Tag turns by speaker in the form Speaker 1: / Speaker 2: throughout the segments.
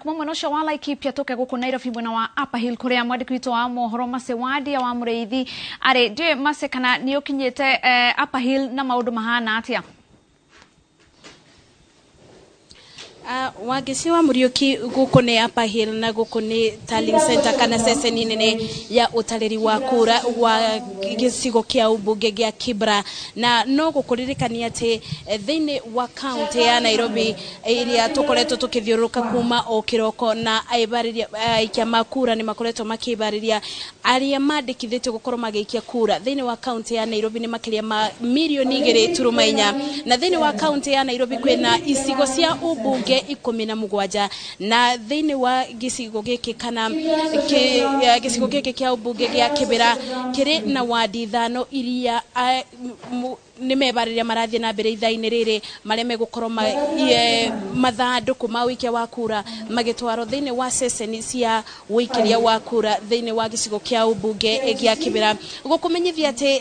Speaker 1: kuma mwena ucio wa Laikipia tuke guku Nairobi mwena wa Upper Hill kuria mwandiki witũ wa mohoro Mase Wadi wa Mũrĩithi ari ndiwe Mase kana ni ukinyite Upper Hill na maundu mahana atia
Speaker 2: Wagisiwa Muriuki guku ni Upper Hill na guku ni Tallying Center kana seseni nene ya utareri wa kura wa gicigo kia ubunge gia Kibra na no gukuririkania ati thiini wa county ya Nairobi iria tukoretwo tukithiuruka kuma o kiroko na aikia makura ni makoretwo makibariria aria mandikithitio gukorwo magiikia kura thiini wa county ya Nairobi ni makiria ma milioni 2.4 na thiini wa county ya Nairobi kwina isigo cia ubunge 17 na thiini wa gicigo giki kana gicigo giki kia ubunge gia Kibera kiri na wadi 5 iria ni mebariria marathie na mbere ithaini riri maria megukorwo mathanduku ma wikia wa kura magitwaro thiini wa seseni cia wikiria wa kura thiini wa gicigo kia ubunge gia Kibera gukumenyithia ati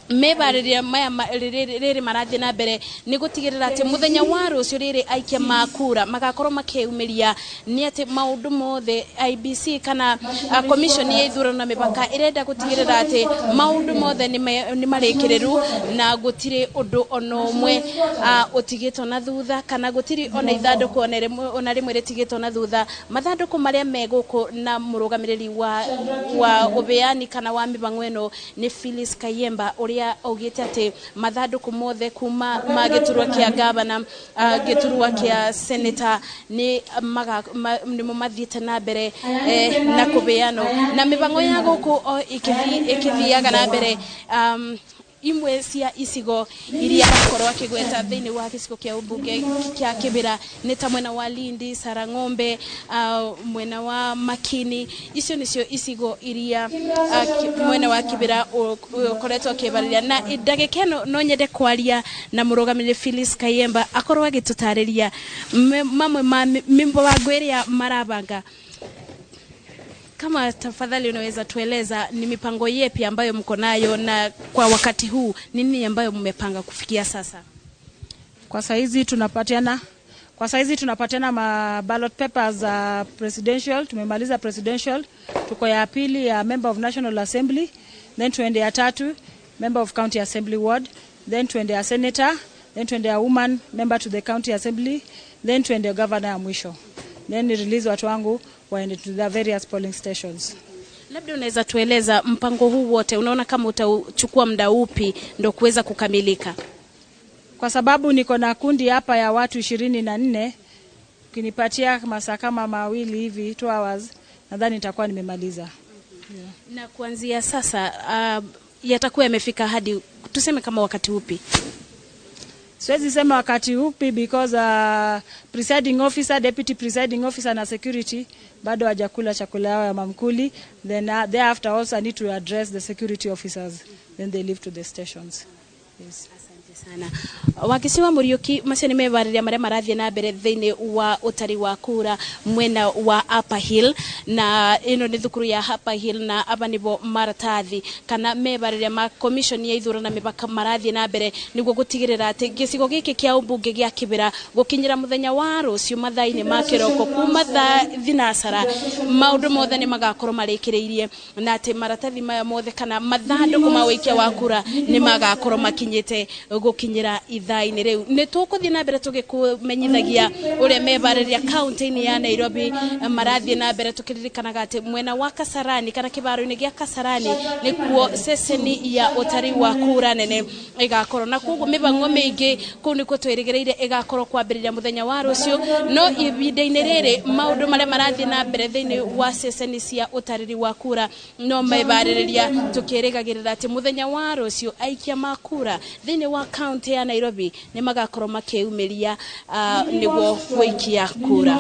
Speaker 2: mebariria maya riri marathie na mbere ni gutigirira ati muthenya wa rucio riri aikia makura magakorwo makeumiria ni ati maundu mothe IBC kana commission ya ithurano na mipaka irenda gutigirira ati maundu mothe ni marikiriru na gutire undu ono umwe utigitwo na thutha kana gutiri ona ithanduku ona rimwe ritigitwo na thutha mathanduku maria meguku na murugamiriri wa ubeani kana wa mibango eno ni Phyllis Kayemba ya ogete ati mathanduku mothe kuma magiturwa kia governor giturwa kia senator ni mathiete na mbere na kubeano na mibango ya guku ikithiaga na mbere imwe cia isigo iria bakorwo akigweta thiini wa gicigo kia ubunge kia Kibera ni ta mwena wa Lindi Sarang'ombe mwena wa Makini icio nicio isigo iria mwena wa Kibera ukoretwo akibariria na ndagikeno no nyende kwaria na murugamiriri Phyllis Kayemba akorwo agitutariria mamwe ma mimbo wa gweria marabanga. Kama tafadhali unaweza tueleza ni mipango yepi ambayo mko nayo na kwa wakati huu nini ambayo mmepanga kufikia sasa?
Speaker 3: Kwa saizi tunapatiana ma ballot papers presidential, tumemaliza presidential, tuko ya pili ya member of National Assembly, then tuende ya tatu member of County Assembly Ward, then tuende ya senator, then tuende ya woman member to the County Assembly, then tuende governor ya mwisho. Then release watu wangu waende to the various polling stations.
Speaker 2: Labda unaweza tueleza mpango huu wote unaona kama utachukua muda upi ndio kuweza kukamilika?
Speaker 3: Kwa sababu niko na kundi hapa ya watu 24, ukinipatia masaa kama mawili hivi 2 hours nadhani nitakuwa nimemaliza.
Speaker 2: Yeah. Na kuanzia sasa yatakuwa yamefika hadi tuseme kama wakati upi?
Speaker 3: Siwezi sema wakati upi because presiding officer, deputy presiding officer na security bado hajakula chakula yao ya mamkuli. Then thereafter also I need to address the security officers. Then they leave to the stations. Yes.
Speaker 2: Sana. Wakisiwa Muriuki Mase ni mebariria maria marathie na mbere thiini wa utari wa kura mwena wa Upper Hill na ino ni thukuru ya Upper Hill na aba nibo maratathi kana mebariria ma commission ya ithurano na mipaka marathie na mbere niguo gutigirira ati gicigo giki kia ubunge gia Kibera gukinyira muthenya wa rucio mathaini ma kiroko kuma thinasara maundu mothe ni magakorwo marikiriirie na ati maratathi maya mothe kana mathanduku ma wikia wa kura ni magakorwo makinyite gukinyira ithaini riu ni tukuthie na mbere tugikumenyithagia uria mebariria county ya Nairobi marathie na mbere tukiririkanaga ati mwena wa Kasarani kana kibaro-ini gia Kasarani ni kuo seseni ya utari wa kura nene igakorwo na kugo mibango mingi ku ni kutwirigireire igakorwo kwambiriria muthenya wa rucio no ibinda-ini riri maundu maria marathie na mbere thiini wa seseni cia utariri wa kura no mebariria tukirigagirira ati muthenya wa rucio aikia makura thiini wa county ya Nairobi ni magakorwo makeumiria niguo gwikia kura.